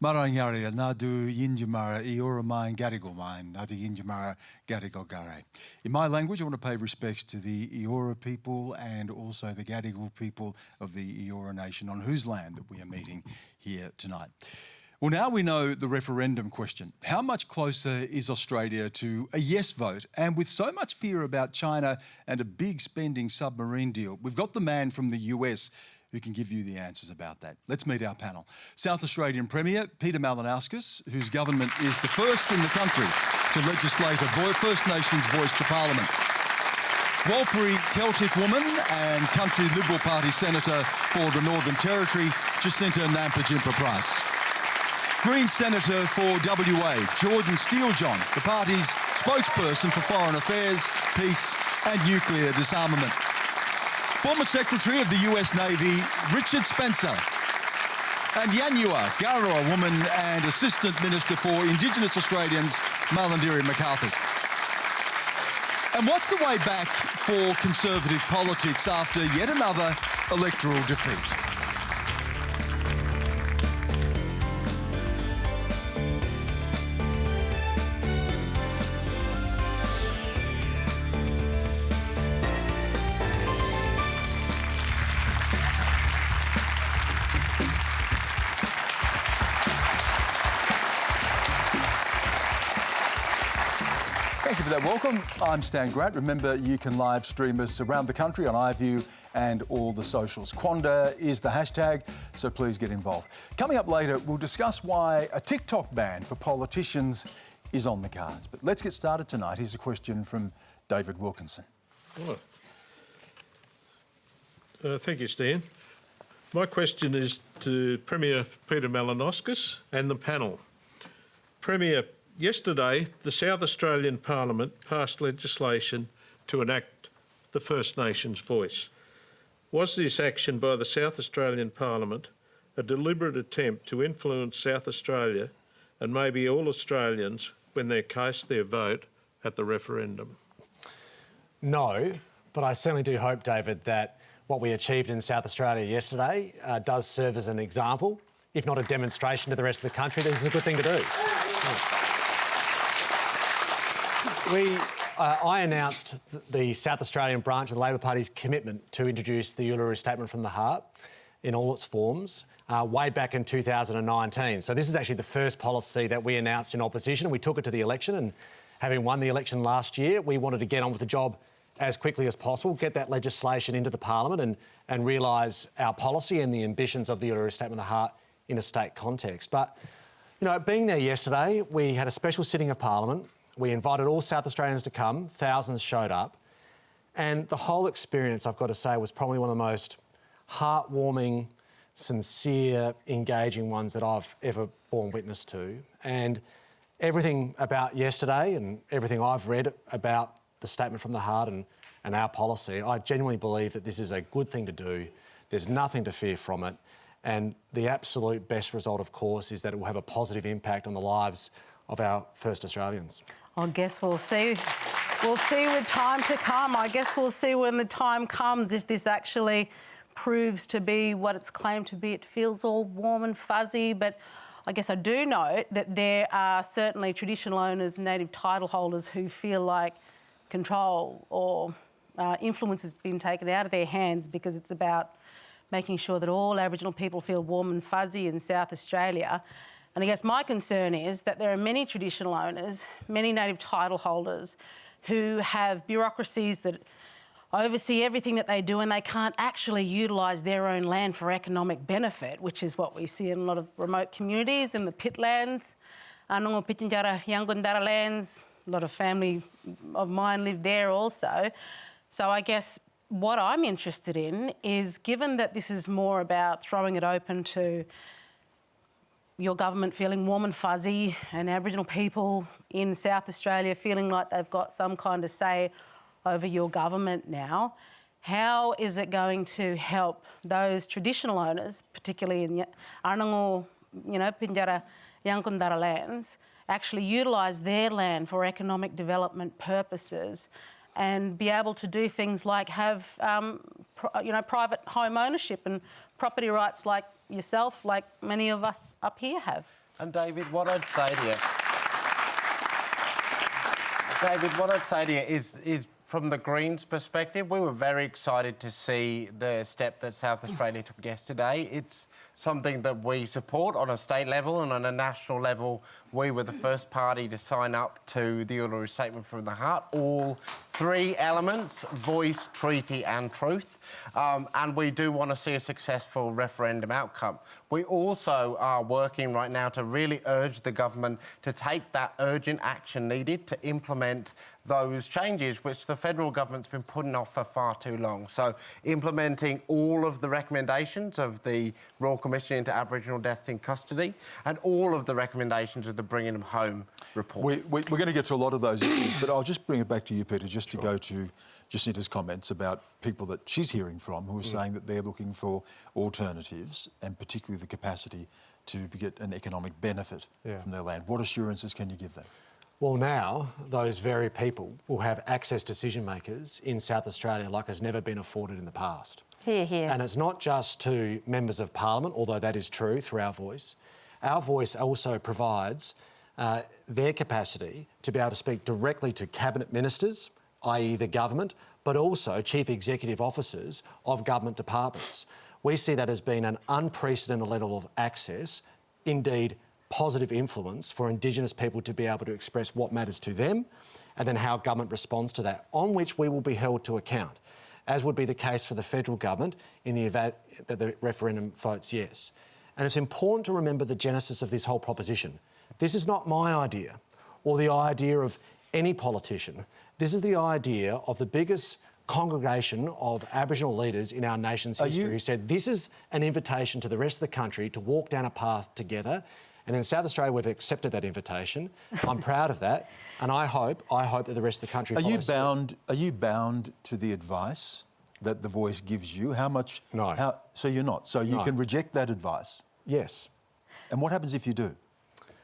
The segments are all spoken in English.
Malarndirri nadu yinjamara iora mine gadigal mine nadu yinjamara gadigal gare. In my language, I want to pay respects to the Eora people and also the Gadigal people of the Eora Nation, on whose land that we are meeting here tonight. Well, now we know the referendum question. How much closer is Australia to a yes vote? And with so much fear about China and a big spending submarine deal, we've got the man from the US who can give you the answers about that. Let's meet our panel. South Australian Premier Peter Malinauskas, whose government is the first in the country to legislate a First Nations voice to Parliament. Warlpiri Celtic woman and country Liberal Party Senator for the Northern Territory, Jacinta Nampijinpa Price. Green Senator for WA, Jordon Steele-John, the party's spokesperson for foreign affairs, peace and nuclear disarmament. Former Secretary of the US Navy, Richard Spencer. And Yanua, Garrawa woman and Assistant Minister for Indigenous Australians, Malarndirri McCarthy. And what's the way back for Conservative politics after yet another electoral defeat? Thank you for that welcome. I'm Stan Grant. Remember, you can live stream us around the country on iView and all the socials. Quanda is the hashtag, so please get involved. Coming up later, we'll discuss why a TikTok ban for politicians is on the cards. But let's get started tonight. Here's a question from David Wilkinson. Thank you, Stan. My question is to Premier Peter Malinauskas and the panel. Premier, yesterday, the South Australian Parliament passed legislation to enact the First Nations voice. Was this action by the South Australian Parliament a deliberate attempt to influence South Australia and maybe all Australians when they cast their vote at the referendum? No, but I certainly do hope, David, that what we achieved in South Australia yesterday does serve as an example, if not a demonstration to the rest of the country. This is a good thing to do. I announced the South Australian branch of the Labor Party's commitment to introduce the Uluru Statement from the Heart in all its forms way back in 2019. So this is actually the first policy that we announced in opposition. We took it to the election, and having won the election last year, we wanted to get on with the job as quickly as possible, get that legislation into the Parliament and realise our policy and the ambitions of the Uluru Statement of the Heart in a state context. But, you know, being there yesterday, we had a special sitting of Parliament. We invited all South Australians to come. Thousands showed up. And the whole experience, I've got to say, was probably one of the most heartwarming, sincere, engaging ones that I've ever borne witness to. And everything about yesterday and everything I've read about the Statement from the Heart and our policy, I genuinely believe that this is a good thing to do. There's nothing to fear from it. And the absolute best result, of course, is that it will have a positive impact on the lives of our first Australians. I guess we'll see. We'll see with time to come. I guess we'll see when the time comes if this actually proves to be what it's claimed to be. It feels all warm and fuzzy, but I guess I do know that there are certainly traditional owners, native title holders who feel like control or influence has been taken out of their hands because it's about making sure that all Aboriginal people feel warm and fuzzy in South Australia. And I guess my concern is that there are many traditional owners, many native title holders who have bureaucracies that oversee everything that they do and they can't actually utilise their own land for economic benefit, which is what we see in a lot of remote communities, in the pitlands, Nampijinpa Yangundara lands. A lot of family of mine live there also. So I guess what I'm interested in is, given that this is more about throwing it open to your government feeling warm and fuzzy and Aboriginal people in South Australia feeling like they've got some kind of say over your government now, how is it going to help those traditional owners, particularly in Arnango, Pinjara, Yankundara lands, actually utilise their land for economic development purposes and be able to do things like have, private home ownership and property rights like yourself, like many of us up here have? And David, what I'd say to you, is from the Greens' perspective, we were very excited to see the step that South Australia took yesterday. It's something that we support on a state level, and on a national level, we were the first party to sign up to the Uluru Statement from the Heart. All three elements: voice, treaty and truth. And we do want to see a successful referendum outcome. We also are working right now to really urge the government to take that urgent action needed to implement those changes which the federal government's been putting off for far too long. So implementing all of the recommendations of the Royal Commission into Aboriginal Deaths in Custody and all of the recommendations of the Bringing Them Home report. We're going to get to a lot of those issues, but I'll just bring it back to you, Peter, just to go to Jacinta's comments about people that she's hearing from who are saying that they're looking for alternatives and particularly the capacity to get an economic benefit from their land. What assurances can you give them? Well, now those very people will have access decision makers in South Australia like has never been afforded in the past. Hear, hear. And it's not just to members of Parliament, although that is true through our voice. Our voice also provides their capacity to be able to speak directly to cabinet ministers, i.e. the government, but also chief executive officers of government departments. We see that as being an unprecedented level of access, indeed positive influence for Indigenous people to be able to express what matters to them and then how government responds to that, on which we will be held to account, as would be the case for the federal government in the event that the referendum votes yes. And it's important to remember the genesis of this whole proposition. This is not my idea or the idea of any politician. This is the idea of the biggest congregation of Aboriginal leaders in our nation's history who said this is an invitation to the rest of the country to walk down a path together. And in South Australia, we've accepted that invitation. I'm proud of that, and I hope that the rest of the country follows suit. Are you bound to the advice that the voice gives you? How much? No. So you're not. So you can reject that advice. Yes. And what happens if you do?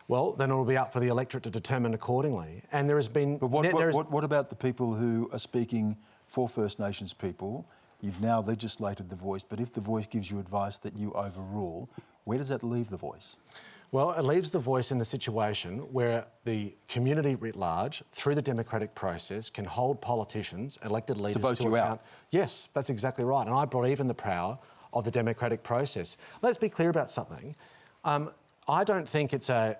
Well, then it'll be up for the electorate to determine accordingly. And there has been. But what about the people who are speaking for First Nations people? You've now legislated the voice, but if the voice gives you advice that you overrule, where does that leave the voice? Well, it leaves the voice in a situation where the community writ large, through the democratic process, can hold politicians, elected leaders to vote you account. out. Yes, that's exactly right. And I believe in the power of the democratic process. Let's be clear about something. I don't think it's an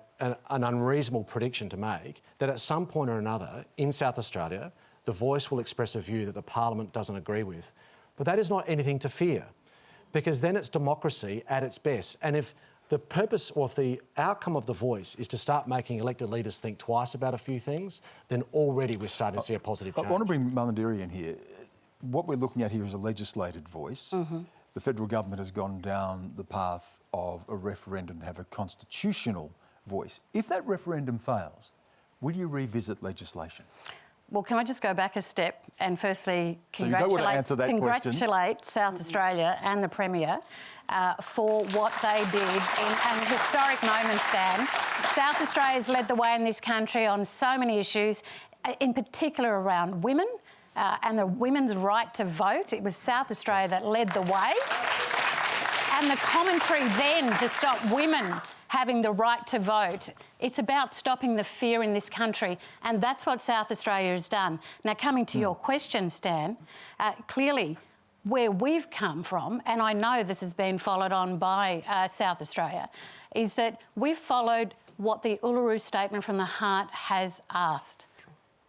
unreasonable prediction to make that at some point or another in South Australia, the voice will express a view that the Parliament doesn't agree with. But that is not anything to fear, because then it's democracy at its best. And if the purpose or if the outcome of the voice is to start making elected leaders think twice about a few things, then already we're starting to see a positive change. I want to bring Malarndirri in here. What we're looking at here is a legislated voice. The federal government has gone down the path of a referendum to have a constitutional voice. If that referendum fails, will you revisit legislation? Well, can I just go back a step and firstly So you don't want to answer that congratulate South Australia and the Premier for what they did in an historic moment, Stan. South Australia's led the way in this country on so many issues, in particular around women and the women's right to vote. It was South Australia that led the way. And the commentary then to stop women having the right to vote, it's about stopping the fear in this country, and that's what South Australia has done. Now, coming to your question, Stan, clearly where we've come from, and I know this has been followed on by South Australia, is that we've followed what the Uluru Statement from the Heart has asked,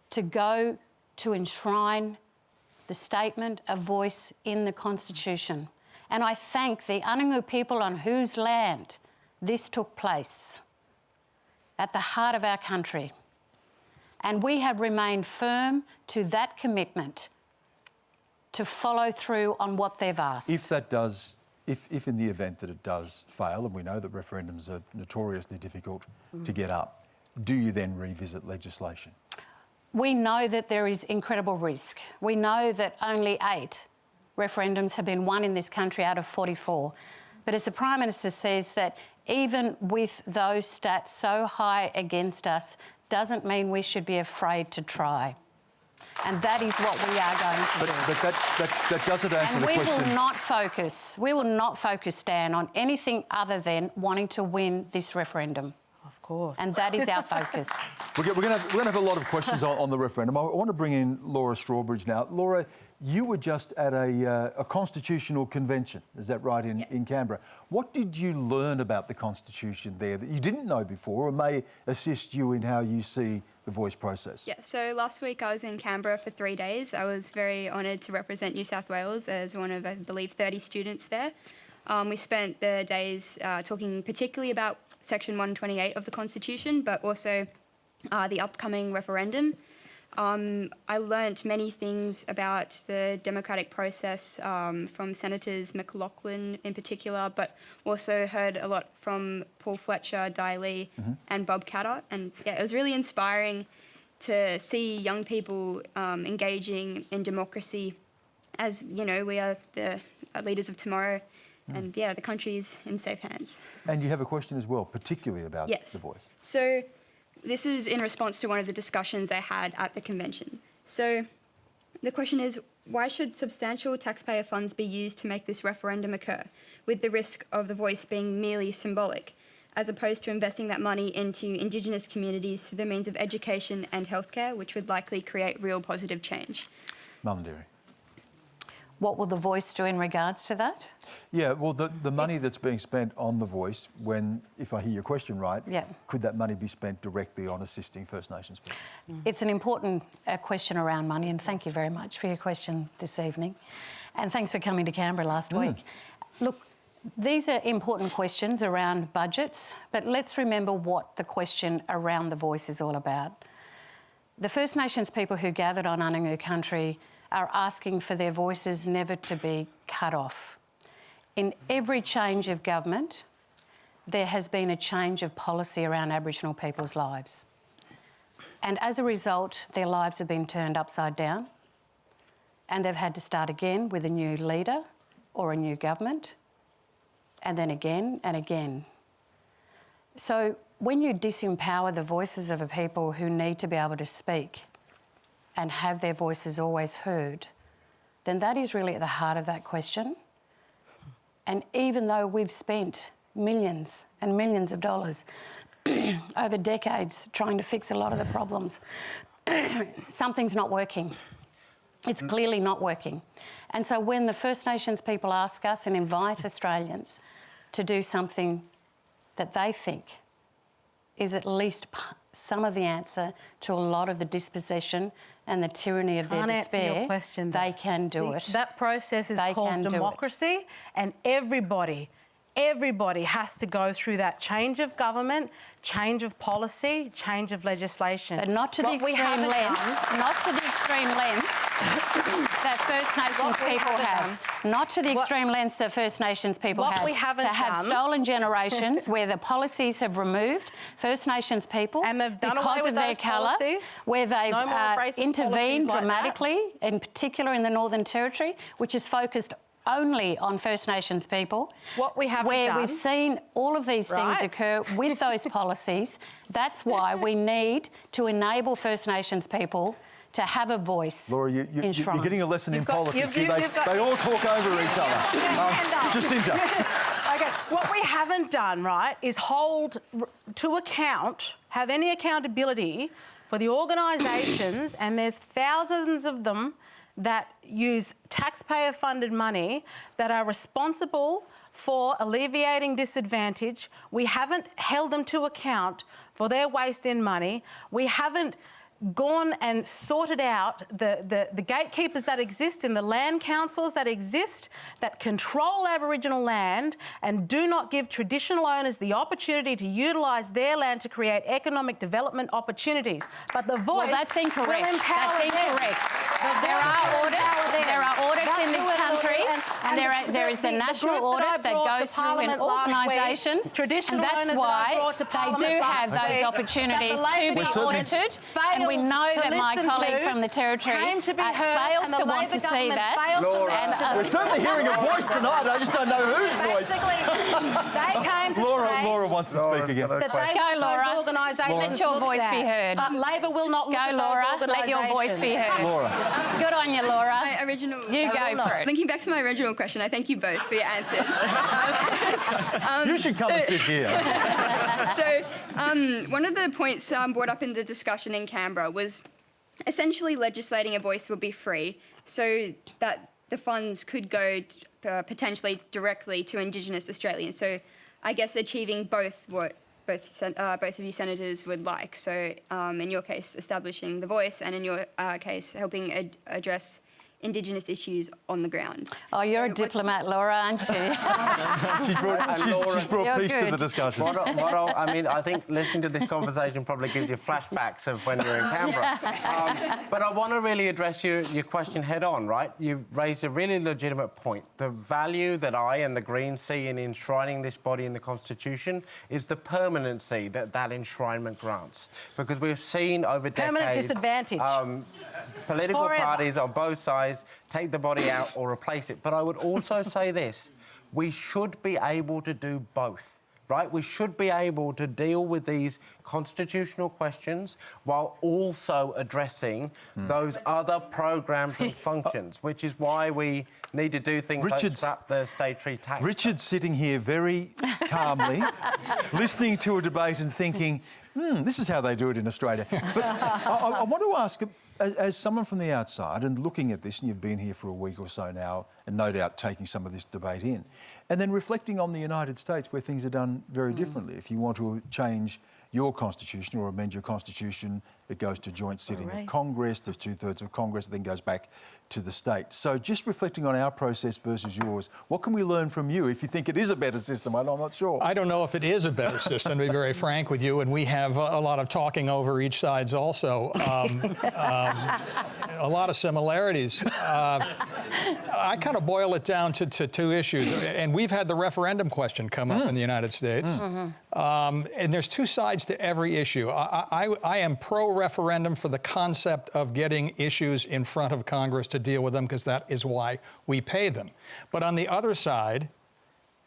to go to enshrine the statement of voice in the Constitution. And I thank the Anangu people on whose land this took place, at the heart of our country. And we have remained firm to that commitment to follow through on what they've asked. If that does, if in the event that it does fail, and we know that referendums are notoriously difficult to get up, do you then revisit legislation? We know that there is incredible risk. We know that only 8 referendums have been won in this country out of 44. But as the Prime Minister says, that even with those stats so high against us, doesn't mean we should be afraid to try. And that is what we are going to do. But that doesn't answer the question. And we will not focus, Stan, on anything other than wanting to win this referendum. course. And that is our focus. We're going to have a lot of questions on the referendum. I want to bring in Laura Strawbridge now. Laura, you were just at a constitutional convention, is that right, in Canberra? What did you learn about the Constitution there that you didn't know before or may assist you in how you see the voice process? Yeah, so last week I was in Canberra for 3 days. I was very honoured to represent New South Wales as one of, I believe, 30 students there. We spent the days talking particularly about Section 128 of the Constitution, but also the upcoming referendum. I learnt many things about the democratic process from Senators McLaughlin in particular, but also heard a lot from Paul Fletcher, Di Lee and Bob Catter. And yeah, it was really inspiring to see young people engaging in democracy as, you know, we are the leaders of tomorrow. And yeah, the country's in safe hands. And you have a question as well, particularly about Yes. the voice. So this is in response to one of the discussions I had at the convention. So the question is, why should substantial taxpayer funds be used to make this referendum occur, with the risk of the voice being merely symbolic, as opposed to investing that money into Indigenous communities through the means of education and healthcare, which would likely create real positive change? Malarndirri. What will the voice do in regards to that? Yeah, well, the money that's being spent on the voice, when, if I hear your question right, could that money be spent directly on assisting First Nations people? It's an important question around money, and thank you very much for your question this evening. And thanks for coming to Canberra last week. Look, these are important questions around budgets, but let's remember what the question around the voice is all about. The First Nations people who gathered on Anangu country are asking for their voices never to be cut off. In every change of government, there has been a change of policy around Aboriginal people's lives. And as a result, their lives have been turned upside down, and they've had to start again with a new leader or a new government, and then again and again. So when you disempower the voices of a people who need to be able to speak and have their voices always heard, then that is really at the heart of that question. And even though we've spent millions and millions of dollars over decades trying to fix a lot of the problems, something's not working. It's clearly not working. And so when the First Nations people ask us and invite Australians to do something that they think is at least some of the answer to a lot of the dispossession and the tyranny of their despair, they can do it. That process is called democracy, and everybody has to go through that change of government, change of policy, change of legislation. But not to the extreme length, not to the extreme length that First Nations people have. Not to the extreme lengths that First Nations people have. To have stolen generations where the policies have removed First Nations people because of their colour, where they've intervened dramatically, in particular in the Northern Territory, which is focused only on First Nations people, where we've seen all of these things occur with those policies. That's why we need to enable First Nations people to have a voice. Laura, you're getting a lesson in politics. They all talk over each other. Jacinta. Okay, what we haven't done, right, is hold to account, have any accountability for the organisations, and there's thousands of them that use taxpayer-funded money that are responsible for alleviating disadvantage. We haven't held them to account for their waste in money. We haven't gone and sorted out the gatekeepers that exist in the land councils that exist, that control Aboriginal land and do not give traditional owners the opportunity to utilise their land to create economic development opportunities. But the voice that's incorrect. Will empower That's incorrect. There are audits in this country, and there is the national audit that goes through in organisations, and that's why they do have those opportunities to be audited. And we know that my colleague from the Territory fails to want to see that. Laura, we're certainly hearing a voice tonight. I just don't know whose voice. They came to say Laura wants to speak again. That they go, Laura. Let your voice be heard. Labor will not look go, Laura. Let your voice be heard. Laura. Good on you, Laura. My original... You go for it. Thinking back to my original question, I thank you both for your answers. You should come and sit here. One of the points brought up in the discussion in Canberra was essentially legislating a voice would be free so that the funds could go potentially directly to Indigenous Australians. So I guess achieving both what both of you senators would like. So in your case, establishing the voice, and in your case, helping address Indigenous issues on the ground. Oh, you're a diplomat, Laura, aren't you? She's brought peace to good. the discussion. I think listening to this conversation probably gives you flashbacks of when you're in Canberra. But I want to really address your question head on, right? You've raised a really legitimate point. The value that I and the Greens see in enshrining this body in the Constitution is the permanency that enshrinement grants. Because we've seen over decades... Permanent disadvantage. Political Forever. parties on both sides take the body out or replace it. But I would also say this, we should be able to do both, right? We should be able to deal with these constitutional questions while also addressing those other programs and functions, which is why we need to do things like scrap the statutory tax. Richard's sitting here very calmly, listening to a debate and thinking, this is how they do it in Australia. But I want to ask, as someone from the outside and looking at this, and you've been here for a week or so now, and no doubt taking some of this debate in, and then reflecting on the United States where things are done very differently. If you want to change your constitution or amend your constitution, it goes to joint sitting of Congress, there's 2/3 of Congress, then goes back to the state. So just reflecting on our process versus yours, what can we learn from you if you think it is a better system? I'm not sure. I don't know if it is a better system, to be very frank with you, and we have a lot of talking over each side's also. A lot of similarities. I kind of boil it down to two issues, and we've had the referendum question come up in the United States, and there's two sides to every issue. I am pro-referendum for the concept of getting issues in front of Congress to deal with them, because that is why we pay them. But on the other side,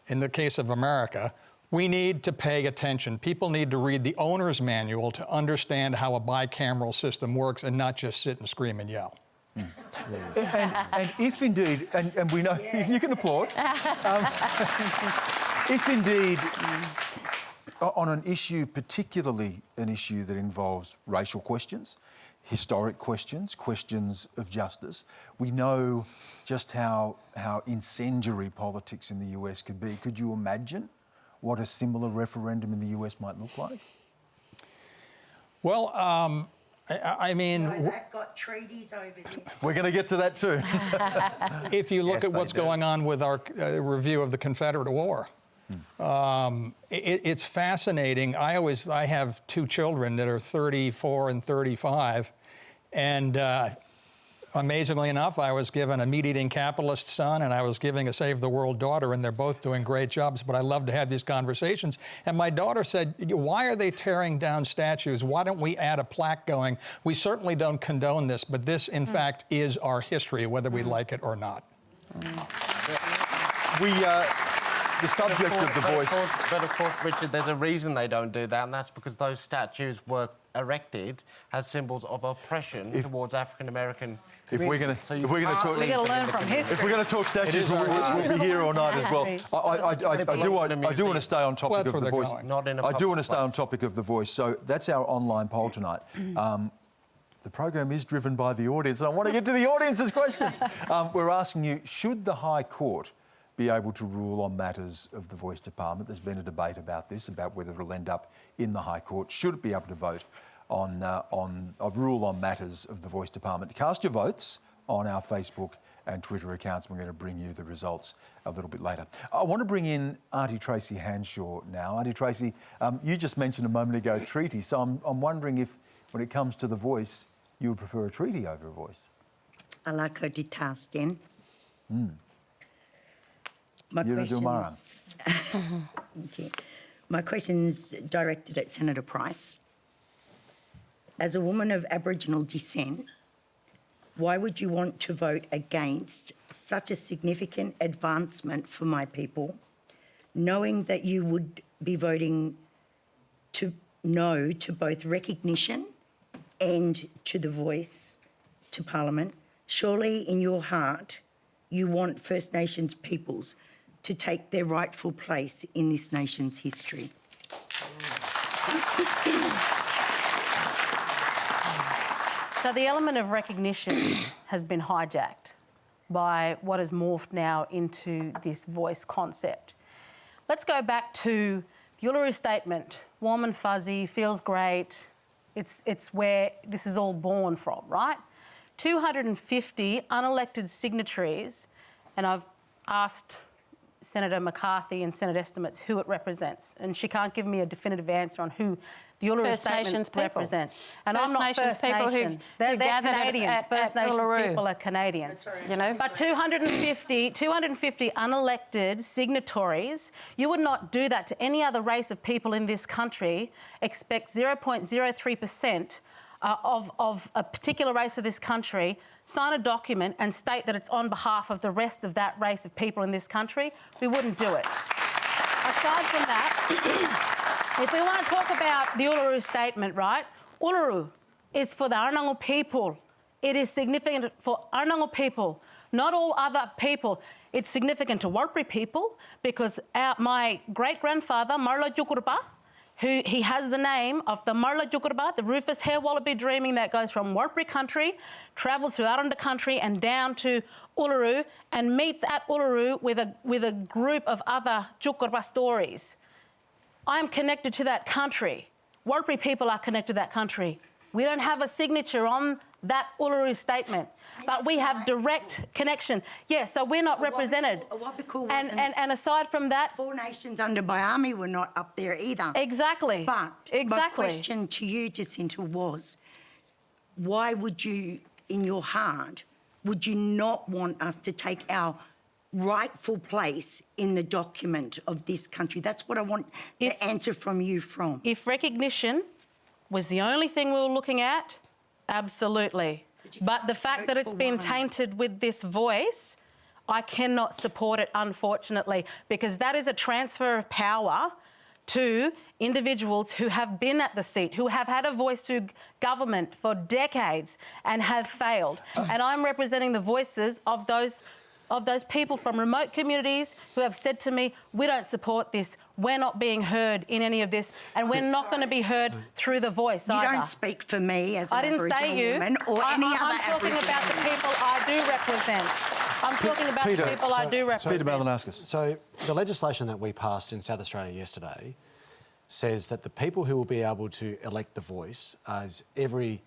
in the case of America, we need to pay attention. People need to read the owner's manual to understand how a bicameral system works and not just sit and scream and yell. And if indeed, and we know, you can applaud, if indeed, on an issue, particularly an issue that involves racial questions, historic questions, questions of justice, we know just how incendiary politics in the US could be. Could you imagine what a similar referendum in the US might look like? Well, I mean... that got treaties over there. We're going to get to that too. If you look at what's going on with our review of the Confederate War, it's fascinating. I have two children that are 34 and 35, and amazingly enough, I was given a meat-eating capitalist son and I was giving a Save the World daughter, and they're both doing great jobs, but I love to have these conversations. And my daughter said, why are they tearing down statues? Why don't we add a plaque going, we certainly don't condone this, but this, in fact, is our history, whether we like it or not. The subject of the voice... But of course, Richard, there's a reason they don't do that, and that's because those statues were erected as symbols of oppression towards African American If we're going to talk, We've got to learn from history. if we're going to talk statues, we'll be here all night as well. I do want to stay on topic of the voice. I do want to stay on topic of the voice. So that's our online poll tonight. The program is driven by the audience, and I want to get to the audience's questions. We're asking you, should the High Court be able to rule on matters of the voice to Parliament? There's been a debate about this, about whether it'll end up in the High Court. Should it be able to vote on a rule on matters of the voice to Parliament? Cast your votes on our Facebook and Twitter accounts. We're going to bring you the results a little bit later. I want to bring in Auntie Tracy Hanshaw now. Auntie Tracy, you just mentioned a moment ago treaty, so I'm wondering if, when it comes to the voice, you would prefer a treaty over a voice. Alako di tastin. My question's directed at Senator Price. As a woman of Aboriginal descent, why would you want to vote against such a significant advancement for my people, knowing that you would be voting to no to both recognition and to the voice to Parliament? Surely in your heart, you want First Nations peoples to take their rightful place in this nation's history. So the element of recognition has been hijacked by what has morphed now into this voice concept. Let's go back to the Uluru Statement. Warm and fuzzy, feels great. It's where this is all born from, right? 250 unelected signatories, and I've asked Senator McCarthy and Senate estimates who it represents, and she can't give me a definitive answer on who the Uluru First Statement Nations people. represents. And First I'm not Nations First people who Nations. They're gathered Canadians. at First Nations Uluru. people are Canadians. You know? But 250 unelected signatories, you would not do that to any other race of people in this country. Expect 0.03% of a particular race of this country, sign a document and state that it's on behalf of the rest of that race of people in this country. We wouldn't do it. Aside from that, if we want to talk about the Uluru Statement, right? Uluru is for the Arnangal people. It is significant for Arnangal people, not all other people. It's significant to Warlpiri people because my great-grandfather, Marla Jukurba, he has the name of the Marla Jukurba, the rufous hair wallaby dreaming that goes from Warlpiri country, travels through Aranda country and down to Uluru and meets at Uluru with a group of other Jukurba stories. I'm connected to that country. Warlpiri people are connected to that country. We don't have a signature on that Uluru Statement, but we have direct connection. Yeah, so we're not represented. And aside from that... Four nations under Bayami were not up there either. Exactly. But my question to you, Jacinta, was why would you, in your heart, would you not want us to take our rightful place in the document of this country? That's what I want the answer from you from. If recognition was the only thing we were looking at, absolutely. But the fact that it's been tainted with this voice, I cannot support it, unfortunately, because that is a transfer of power to individuals who have been at the seat, who have had a voice to government for decades and have failed. And I'm representing the voices of those people from remote communities who have said to me, we don't support this, we're not being heard in any of this, and we're not going to be heard through the voice either. You don't speak for me as an Aboriginal woman or any other I'm talking about the people I do represent. I'm talking about the people I do represent. Peter Malinauskas. So the legislation that we passed in South Australia yesterday says that the people who will be able to elect the voice is every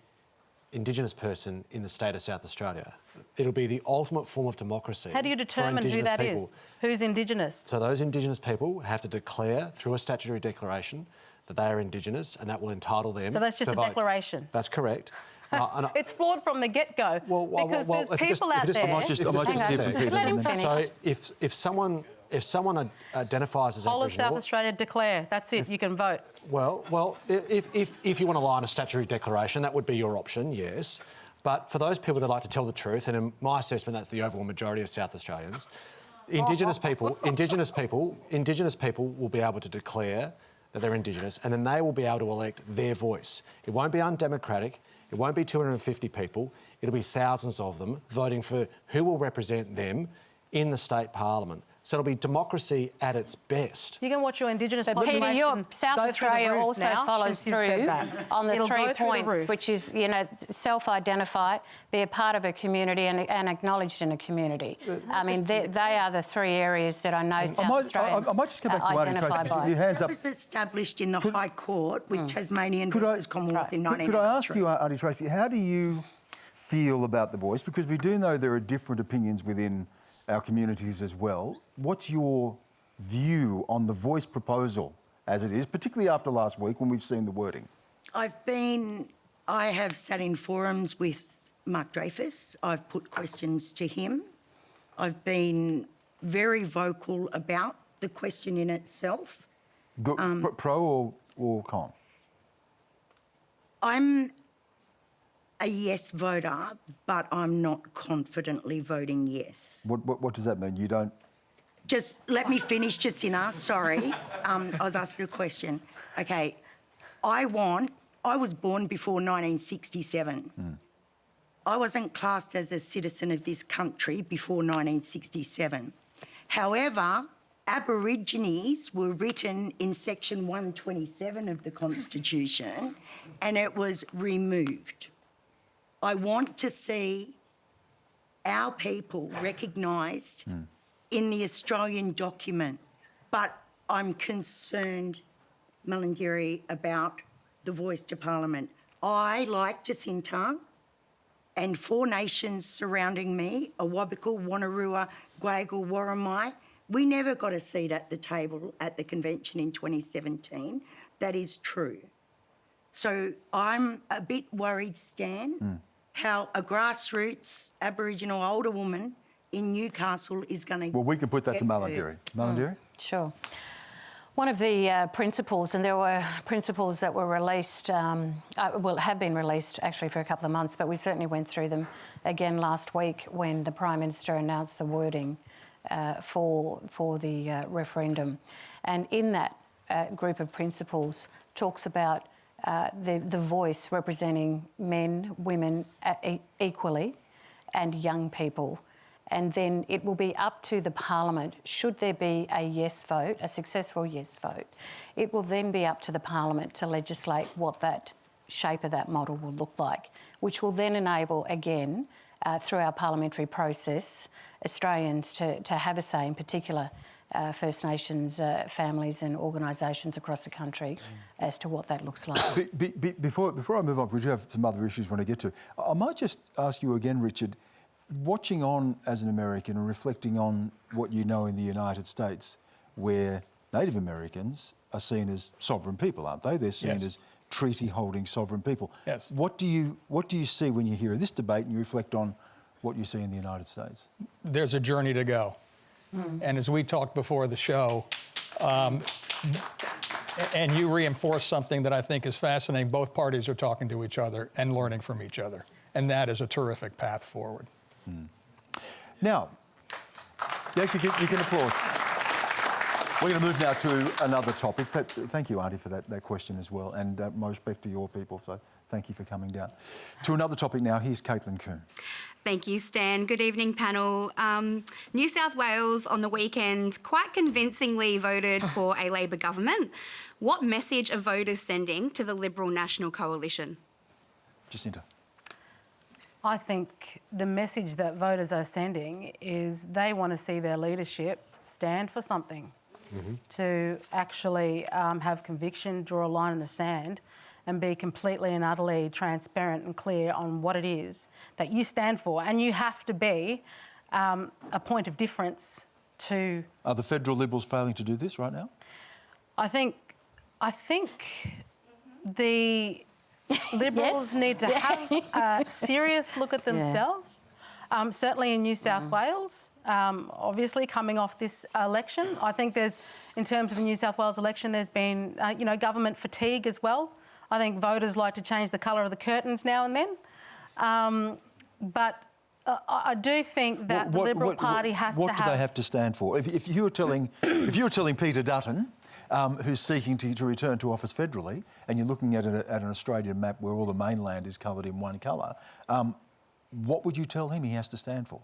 Indigenous person in the state of South Australia. It'll be the ultimate form of democracy. How do you determine who that is? Who's Indigenous? So those Indigenous people have to declare through a statutory declaration that they are Indigenous, and that will entitle them. So that's just to a vote. Declaration. That's correct. It's flawed from the get-go because there's people out there. I might just hear from Peter. Let him finish. So if someone identifies as Whole of Aboriginal, South Australia declare. That's it. You can vote. Well, if you want to lie on a statutory declaration, that would be your option, yes. But for those people that like to tell the truth, and in my assessment, that's the overall majority of South Australians, Indigenous people will be able to declare that they're Indigenous, and then they will be able to elect their voice. It won't be undemocratic. It won't be 250 people. It'll be thousands of them voting for who will represent them in the state parliament. So it'll be democracy at its best. You can watch your Indigenous population. Peter, your South Australia also follows through on the 3 points, which is, self-identify, be a part of a community and acknowledged in a community. I mean, they are the 3 areas that I know South Australians I might just go back to identify Tracy. by. Your hands up. That was established in the High Court with Tasmanian versus Commonwealth in 1983. Could I ask you, Auntie Tracy, how do you feel about the voice? Because we do know there are different opinions within our communities as well. What's your view on the voice proposal as it is, particularly after last week when we've seen the wording? I have sat in forums with Mark Dreyfus. I've put questions to him. I've been very vocal about the question in itself. Pro or con? I'm a yes voter, but I'm not confidently voting yes. What does that mean? You don't... Just let me finish, Jacinta. Sorry. I was asking a question. Okay. I was born before 1967. I wasn't classed as a citizen of this country before 1967. However, Aborigines were written in section 127 of the Constitution and it was removed. I want to see our people recognised in the Australian document, but I'm concerned, Malarndirri, about the voice to Parliament. I, like Jacinta, and 4 nations surrounding me, Awabakal, Wanneroo, Gwagal, Worimi, we never got a seat at the table at the convention in 2017. That is true. So I'm a bit worried, Stan, how a grassroots Aboriginal older woman in Newcastle is going to... Well, we can put that to Malarndirri. Malarndirri? Sure. One of the principles, and there were principles that were released, have been released actually for a couple of months, but we certainly went through them again last week when the Prime Minister announced the wording for the referendum. And in that group of principles talks about the voice representing men, women equally and young people. And then it will be up to the Parliament, should there be a yes vote, a successful yes vote, it will then be up to the Parliament to legislate what that shape of that model will look like, which will then enable, again, through our parliamentary process, Australians to have a say, in particular First Nations families and organisations across the country, as to what that looks like. Before I move on, we do have some other issues I want to get to. I might just ask you again, Richard, watching on as an American and reflecting on what you know in the United States, where Native Americans are seen as sovereign people, aren't they? They're seen as treaty-holding sovereign people. Yes. What do you see when you hear this debate and you reflect on what you see in the United States? There's a journey to go. And as we talked before the show, and you reinforce something that I think is fascinating, both parties are talking to each other and learning from each other. And that is a terrific path forward. Now, yes, you can applaud. We're going to move now to another topic. Thank you, Auntie, for that question as well, and my respect to your people, so thank you for coming down. To another topic now, here's Caitlin Coon. Thank you, Stan. Good evening, panel. New South Wales on the weekend quite convincingly voted for a Labor government. What message are voters sending to the Liberal National Coalition? Jacinta. I think the message that voters are sending is they want to see their leadership stand for something, to actually have conviction, draw a line in the sand and be completely and utterly transparent and clear on what it is that you stand for. And you have to be a point of difference to... Are the federal Liberals failing to do this right now? I think the Liberals need to have a serious look at themselves. Certainly in New South Wales, obviously coming off this election, I think there's, in terms of the New South Wales election, there's been, government fatigue as well. I think voters like to change the colour of the curtains now and then. But I do think that the Liberal Party has to have... What do they have to stand for? If you were telling Peter Dutton, who's seeking to return to office federally, and you're looking at an Australian map where all the mainland is coloured in one colour, what would you tell him he has to stand for?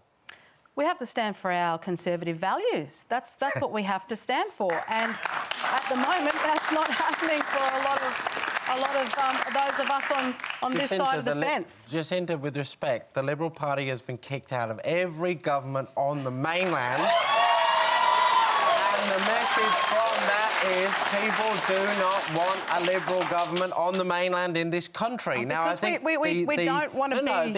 We have to stand for our conservative values. That's what we have to stand for. And at the moment, that's not happening for a lot of those of us on this side of the fence. Jacinta, with respect, the Liberal Party has been kicked out of every government on the mainland. And the message from that is people do not want a Liberal government on the mainland in this country. Now, I think we don't want to be...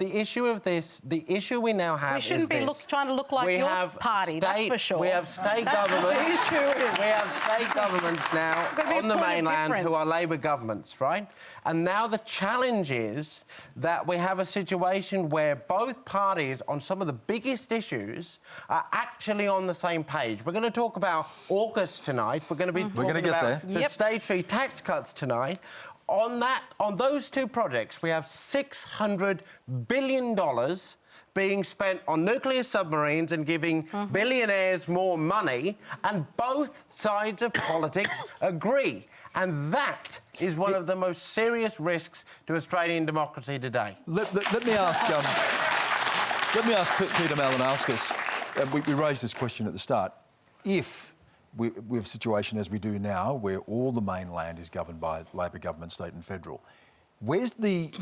The issue of this, the issue we now have is this. We shouldn't be trying to look like your party, that's for sure. We have state governments. The issue is. We have state governments now on the mainland who are Labor governments, right? And now the challenge is that we have a situation where both parties on some of the biggest issues are actually on the same page. We're going to talk about AUKUS tonight. We're going to be talking about the statutory tax cuts tonight. On those two projects, we have $600 billion being spent on nuclear submarines and giving billionaires more money, and both sides of politics agree. And that is one of the most serious risks to Australian democracy today. Let me ask Peter Malinauskas. We raised this question at the start. if we have a situation as we do now, where all the mainland is governed by Labor government, state and federal, where's the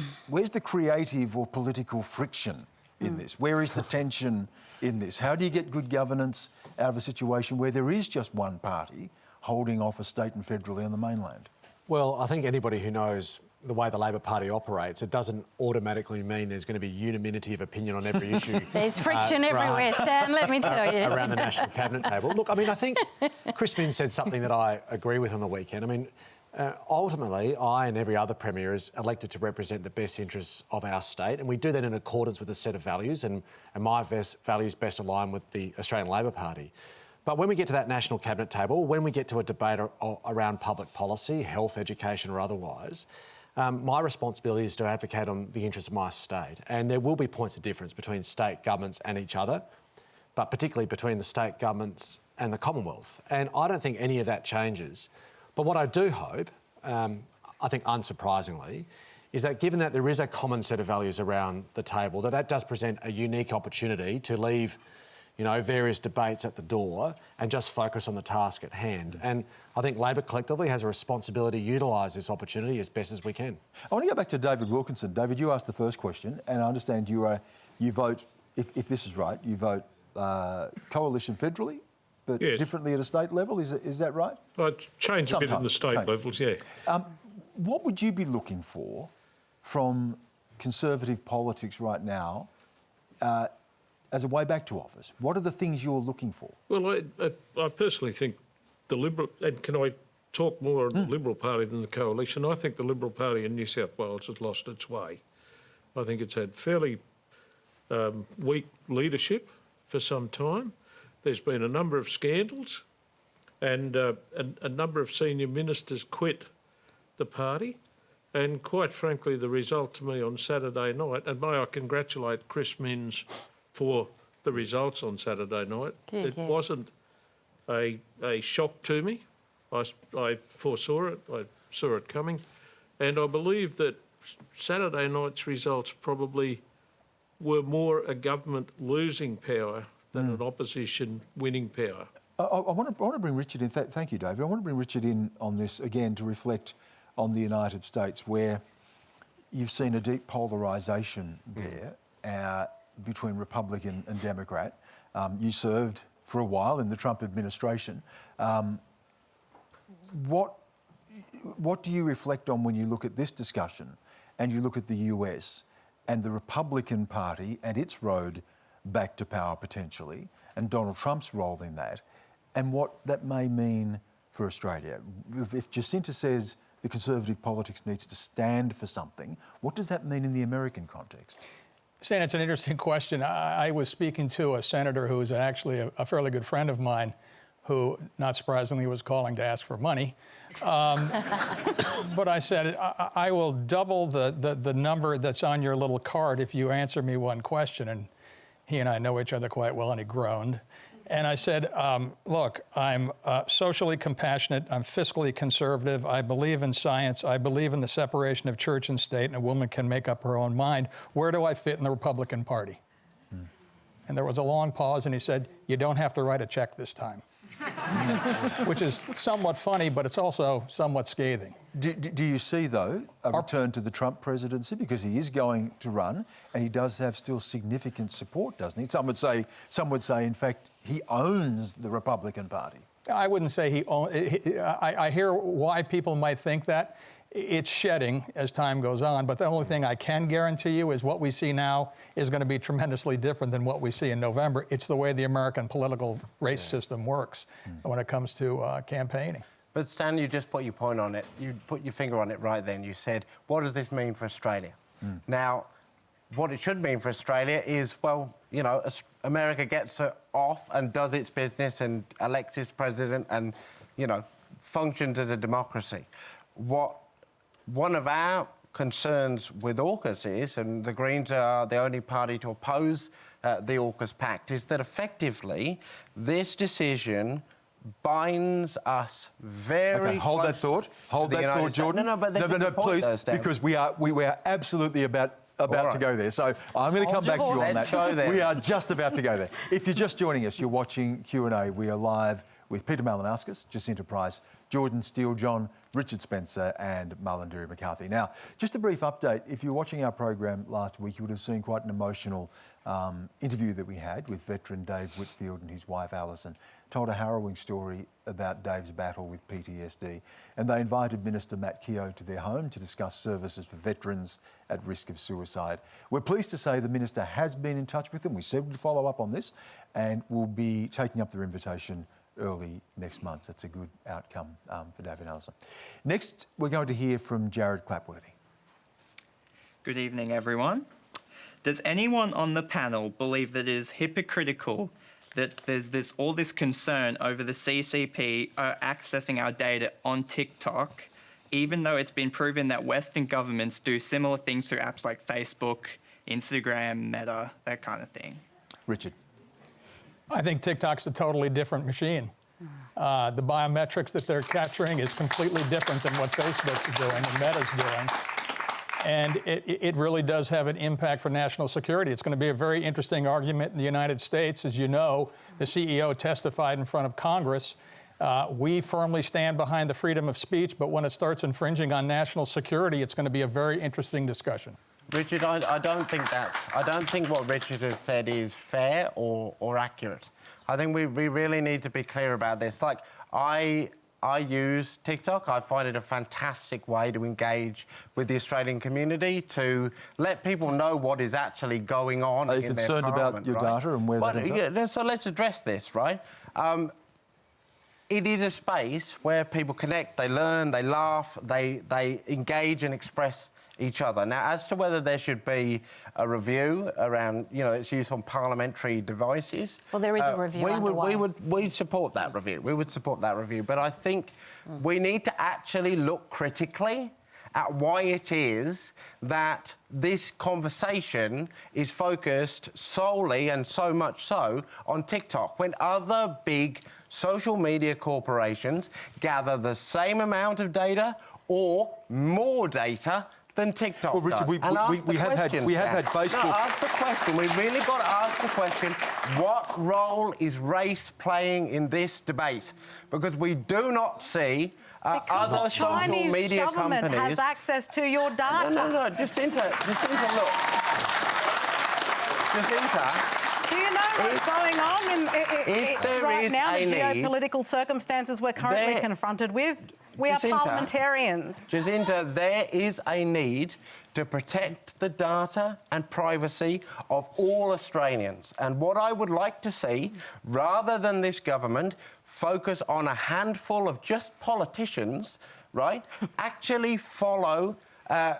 creative or political friction in this? Where is the tension in this? How do you get good governance out of a situation where there is just one party holding off a state and federally on the mainland? Well, I think anybody who knows the way the Labor Party operates, it doesn't automatically mean there's going to be unanimity of opinion on every issue. There's friction everywhere, Stan, let me tell you. Around the National Cabinet table. Look, I mean, I think Chris Minns said something that I agree with on the weekend. I mean, ultimately, I and every other Premier is elected to represent the best interests of our state, and we do that in accordance with a set of values, and my values best align with the Australian Labor Party. But when we get to that National Cabinet table, when we get to a debate around public policy, health, education or otherwise, my responsibility is to advocate on the interests of my state. And there will be points of difference between state governments and each other, but particularly between the state governments and the Commonwealth. And I don't think any of that changes. But what I do hope, I think unsurprisingly, is that given that there is a common set of values around the table, that does present a unique opportunity to leave, you know, various debates at the door and just focus on the task at hand. And I think Labor collectively has a responsibility to utilise this opportunity as best as we can. I want to go back to David Wilkinson. David, you asked the first question, and I understand you vote, if this is right, you vote coalition federally, but yes, differently at a state level. Is that right? I change a bit in the state levels, yeah. What would you be looking for from Conservative politics right now as a way back to office? What are the things you're looking for? Well, I personally think the Liberal, and can I talk more on the Liberal Party than the Coalition? I think the Liberal Party in New South Wales has lost its way. I think it's had fairly weak leadership for some time. There's been a number of scandals, and a number of senior ministers quit the party. And quite frankly, the result to me on Saturday night, and may I congratulate Chris Minns for the results on Saturday night. It wasn't a shock to me. I foresaw it. I saw it coming. And I believe that Saturday night's results probably were more a government losing power than an opposition winning power. I want to bring Richard in. Thank you, David. I want to bring Richard in on this again to reflect on the United States, where you've seen a deep polarisation there between Republican and Democrat. You served for a while in the Trump administration. What do you reflect on when you look at this discussion and you look at the US and the Republican Party and its road back to power potentially, and Donald Trump's role in that, and what that may mean for Australia? If Jacinta says the Conservative politics needs to stand for something, what does that mean in the American context? Stan, it's an interesting question. I was speaking to a senator who is actually a fairly good friend of mine who, not surprisingly, was calling to ask for money. But I said, I will double the number that's on your little card if you answer me one question. And he and I know each other quite well, and he groaned. And I said, look, I'm socially compassionate, I'm fiscally conservative, I believe in science, I believe in the separation of church and state, and a woman can make up her own mind. Where do I fit in the Republican Party? And there was a long pause, and he said, you don't have to write a check this time. Which is somewhat funny, but it's also somewhat scathing. Do you see, though, a return to the Trump presidency? Because he is going to run, and he does have still significant support, doesn't he? Some would say, in fact, he owns the Republican Party. I wouldn't say he owns. I hear why people might think that. It's shedding as time goes on, but the only thing I can guarantee you is what we see now is going to be tremendously different than what we see in November. It's the way the American political race system works when it comes to campaigning. But Stan, you just put your point on it. You put your finger on it right then. You said, what does this mean for Australia? Now, what it should mean for Australia is, well, you know, America gets off and does its business and elects its president and, you know, functions as a democracy. One of our concerns with AUKUS is, and the Greens are the only party to oppose the AUKUS Pact, is that effectively this decision binds us very Okay, hold that thought. Hold that thought, Jordon. No, please, because we are absolutely about to go there. So I'm going to come back to you on that. Go there. We are just about to go there. If you're just joining us, you're watching Q&A. We are live with Peter Malinauskas, Jacinta Price, Jordon, Steele-John, Richard Spencer and Malarndirri McCarthy. Now, just a brief update. If you were watching our program last week, you would have seen quite an emotional interview that we had with veteran Dave Whitfield and his wife Alison. Told a harrowing story about Dave's battle with PTSD, and they invited Minister Matt Keogh to their home to discuss services for veterans at risk of suicide. We're pleased to say the Minister has been in touch with them. We said we'd follow up on this, and we'll be taking up their invitation early next month. That's a good outcome for Dave and Alison. Next, we're going to hear from Jared Clapworthy. Good evening, everyone. Does anyone on the panel believe that it is hypocritical that there's all this concern over the CCP accessing our data on TikTok, even though it's been proven that Western governments do similar things through apps like Facebook, Instagram, Meta, that kind of thing? Richard. I think TikTok's a totally different machine. The biometrics that they're capturing is completely different than what Facebook's doing and Meta's doing. And it really does have an impact for national security. It's going to be a very interesting argument in the United States. As you know, the CEO testified in front of Congress. We firmly stand behind the freedom of speech, but when it starts infringing on national security, it's going to be a very interesting discussion. Richard, I don't think what Richard has said is fair or accurate. I think we really need to be clear about this. Like, I use TikTok. I find it a fantastic way to engage with the Australian community, to let people know what is actually going on in their parliament. Are you concerned about your data and where that ends up? Yeah, so let's address this, right? It is a space where people connect, they learn, they laugh, they engage and express each other. Now, as to whether there should be a review around, its use on parliamentary devices... Well, there is a review underway. We'd support that review. We would support that review. But I think we need to actually look critically at why it is that this conversation is focused solely, and so much so, on TikTok, when other big social media corporations gather the same amount of data or more data than TikTok well, Richard, does. we have had Facebook... No, ask the question. We've really got to ask the question, what role is race playing in this debate? Because we do not see other social media companies... Chinese government has access to your data. No, Jacinta, look. Jacinta... Do you know what's going on right now, the geopolitical circumstances we're currently confronted with? We are parliamentarians. Jacinta, there is a need to protect the data and privacy of all Australians. And what I would like to see, rather than this government focus on a handful of just politicians, right, actually follow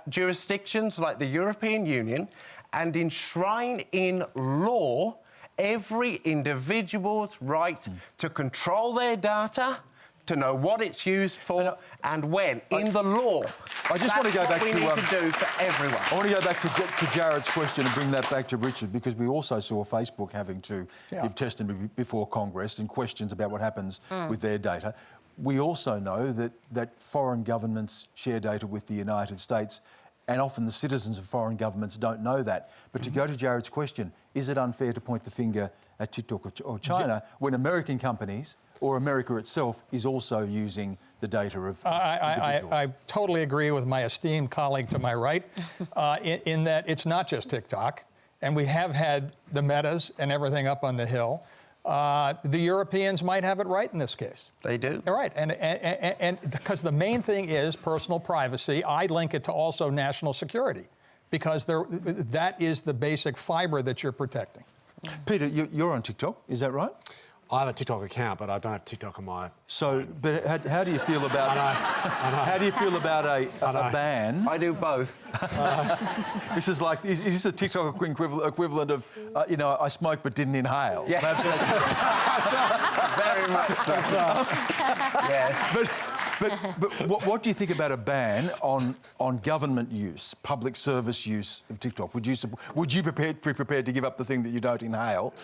jurisdictions like the European Union and enshrine in law every individual's right to control their data, to know what it's used for and when, in the law. I just want to go back to... That's what we need to do for everyone. I want to go back to Jared's question and bring that back to Richard, because we also saw Facebook having to give testimony before Congress and questions about what happens with their data. We also know that foreign governments share data with the United States, and often the citizens of foreign governments don't know that. But to go to Jared's question, is it unfair to point the finger at TikTok or China when American companies or America itself is also using the data of individuals? I totally agree with my esteemed colleague to my right in that it's not just TikTok, and we have had the Metas and everything up on the Hill. The Europeans might have it right in this case. They do. They're right. And because the main thing is personal privacy, I link it to also national security, because that is the basic fiber that you're protecting. Peter, you're on TikTok, is that right? I have a TikTok account, but I don't have TikTok on my... So, but how do you feel about... I know. How do you feel about a ban? I do both. This is like... Is this a TikTok equivalent of, I smoked but didn't inhale? Yeah. Very much so. Yes. But what do you think about a ban on government use, public service use of TikTok? Would you be prepared to give up the thing that you don't inhale?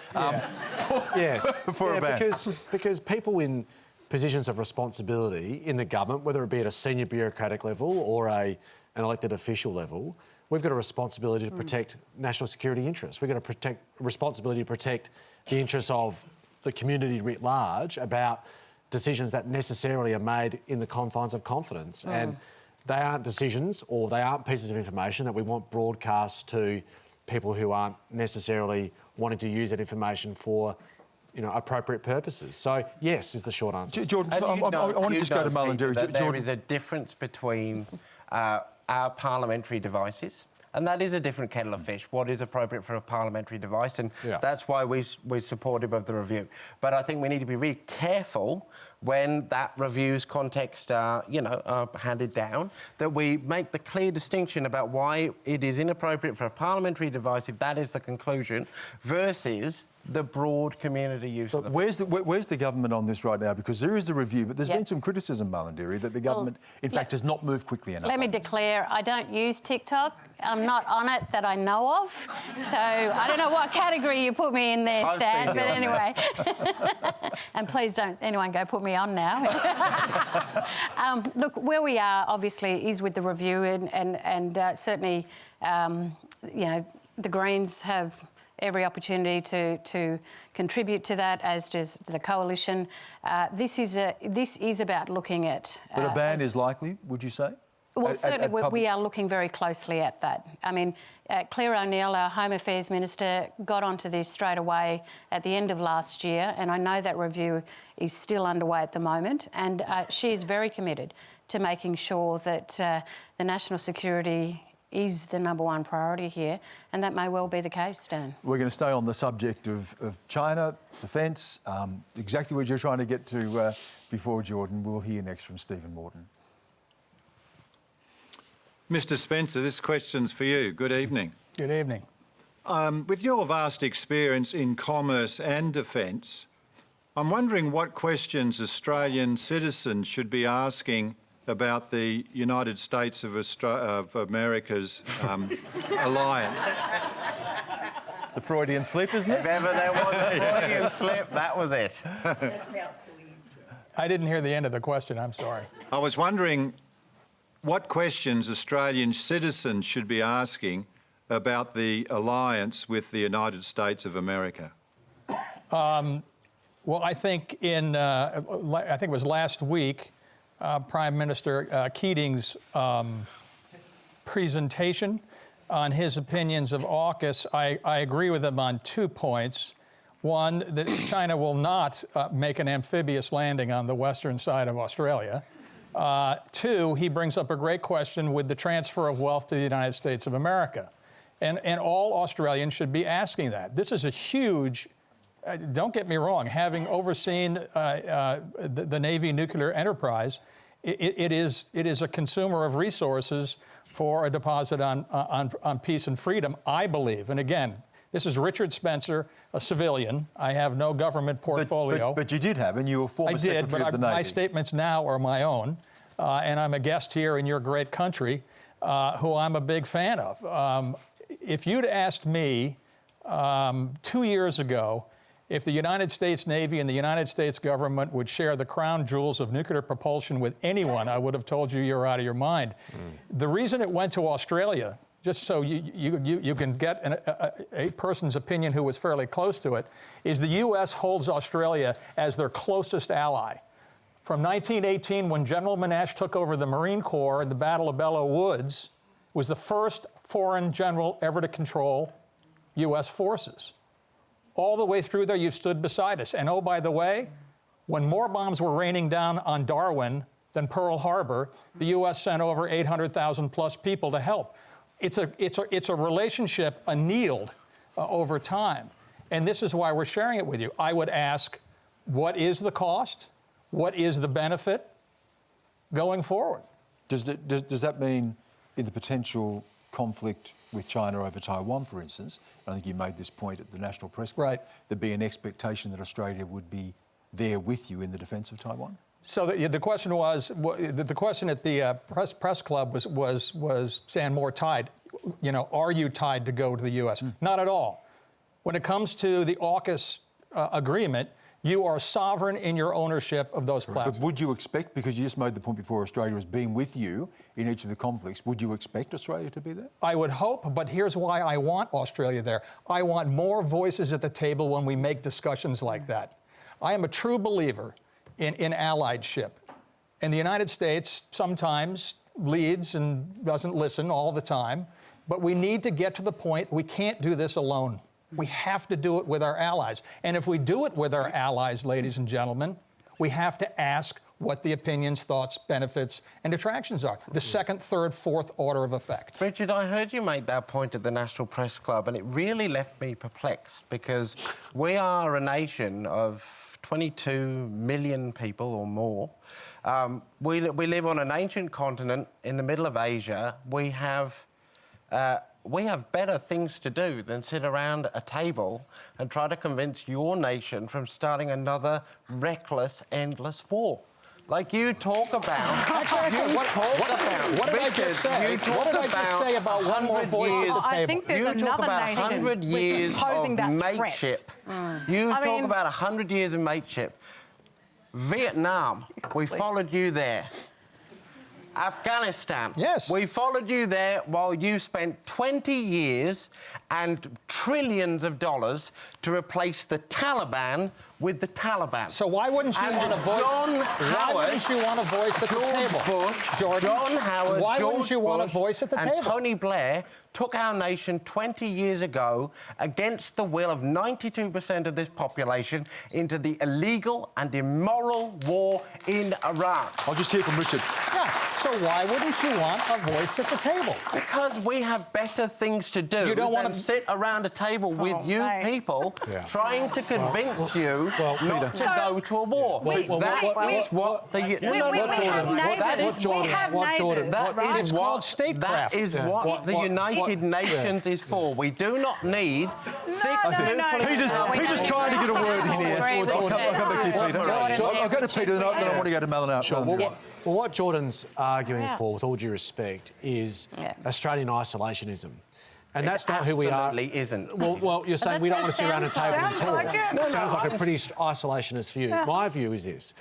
For a ban? Because people in positions of responsibility in the government, whether it be at a senior bureaucratic level or an elected official level, we've got a responsibility to protect national security interests. We've got a responsibility to protect the interests of the community writ large about decisions that necessarily are made in the confines of confidence. And they aren't decisions or they aren't pieces of information that we want broadcast to people who aren't necessarily wanting to use that information for appropriate purposes. So, yes, is the short answer. Jordon, so I want to just go to Malarndirri. There is a difference between our parliamentary devices, and that is a different kettle of fish, what is appropriate for a parliamentary device, and that's why we're supportive of the review. But I think we need to be really careful when that review's context are handed down, that we make the clear distinction about why it is inappropriate for a parliamentary device, if that is the conclusion, versus the broad community use of the... Where's the government on this right now? Because there is the review, but there's been some criticism, Malarndirri, that the government, in fact, has not moved quickly enough. Let me declare, I don't use TikTok. I'm not on it that I know of. So I don't know what category you put me in there, Stan, but anyway. And please don't anyone go put me on now. Look, where we are, obviously, is with the review and certainly, the Greens have every opportunity to contribute to that, as does the coalition. This is about looking at... But a ban is likely, would you say? Well, certainly we are looking very closely at that. I mean, Claire O'Neill, our Home Affairs Minister, got onto this straight away at the end of last year, and I know that review is still underway at the moment, and she is very committed to making sure that the national security is the number one priority here, and that may well be the case, Stan. We're going to stay on the subject of China, defence, exactly what you're trying to get to before Jordon. We'll hear next from Stephen Morton. Mr Spencer, this question's for you. Good evening. Good evening. With your vast experience in commerce and defence, I'm wondering what questions Australian citizens should be asking about the United States of America's alliance. The Freudian slip, isn't it? If ever there was a Freudian slip, that was it. I didn't hear the end of the question, I'm sorry. I was wondering what questions Australian citizens should be asking about the alliance with the United States of America. Well, I think I think it was last week, Prime Minister Keating's presentation on his opinions of AUKUS, I agree with him on 2 points. One, that China will not make an amphibious landing on the western side of Australia. 2, he brings up a great question with the transfer of wealth to the United States of America. And all Australians should be asking that. This is a huge, don't get me wrong, having overseen the Navy nuclear enterprise, it is a consumer of resources for a deposit on peace and freedom, I believe. And again, this is Richard Spencer, a civilian. I have no government portfolio. But you did have, and you were former Secretary of the Navy. My statements now are my own, and I'm a guest here in your great country, who I'm a big fan of. If you'd asked me 2 years ago if the United States Navy and the United States government would share the crown jewels of nuclear propulsion with anyone, I would have told you you're out of your mind. The reason it went to Australia, just so you can get a person's opinion who was fairly close to it, is the U.S. holds Australia as their closest ally. From 1918, when General Monash took over the Marine Corps in the Battle of Belleau Woods, was the first foreign general ever to control U.S. forces. All the way through there, you've stood beside us. And oh, by the way, when more bombs were raining down on Darwin than Pearl Harbor, the U.S. sent over 800,000 plus people to help. It's a relationship annealed over time. And this is why we're sharing it with you. I would ask, what is the cost? What is the benefit going forward? Does that mean in the potential conflict with China over Taiwan, for instance, I think you made this point at the National Press Club, right, there'd be an expectation that Australia would be there with you in the defence of Taiwan? So the question was, the question at the press club was saying more tied. You know, are you tied to go to the U.S.? Not at all. When it comes to the AUKUS agreement, you are sovereign in your ownership of those platforms. But would you expect, because you just made the point before, Australia has been with you in each of the conflicts, would you expect Australia to be there? I would hope, but here's why I want Australia there. I want more voices at the table when we make discussions like that. I am a true believer in allyship. And the United States sometimes leads and doesn't listen all the time, but we need to get to the point we can't do this alone. We have to do it with our allies. And if we do it with our allies, ladies and gentlemen, we have to ask what the opinions, thoughts, benefits, and detractions are. The second, third, fourth order of effect. Richard, I heard you make that point at the National Press Club, and it really left me perplexed because we are a nation of 22 million people or more. We live on an ancient continent in the middle of Asia. We have better things to do than sit around a table and try to convince your nation from starting another reckless, endless war. Like you talk about... What did I just say about one more voice at the table? I think there's You talk another about nation 100 years posing of that mateship. You talk about 100 years of mateship. Vietnam, we followed you there. Afghanistan. Yes. We followed you there while you spent 20 years and trillions of dollars to replace the Taliban with the Taliban. So why wouldn't you want a voice? Why wouldn't you want a voice at the table? Bush, Jordon, John Howard, why George wouldn't you want a Bush voice at the and table? Tony Blair took our nation 20 years ago against the will of 92% of this population into the illegal and immoral war in Iraq. I'll just hear from Richard. Yeah, so why wouldn't you want a voice at the table? Because we have better things to do You don't than want to sit around a table with you people trying to convince you not to go to a war. That is what the United Nations is for. We do not need six Peter's trying to get a word in here. I'll come back to you, Peter. I'll go to Peter, then I want to go to Malinauskas. Well, what Jordon's arguing for, with all due respect, is Australian isolationism. And that's not who we are. Absolutely isn't. Well, you're saying we don't want to sit around a table and talk. It Sounds like a pretty isolationist view. My view is this.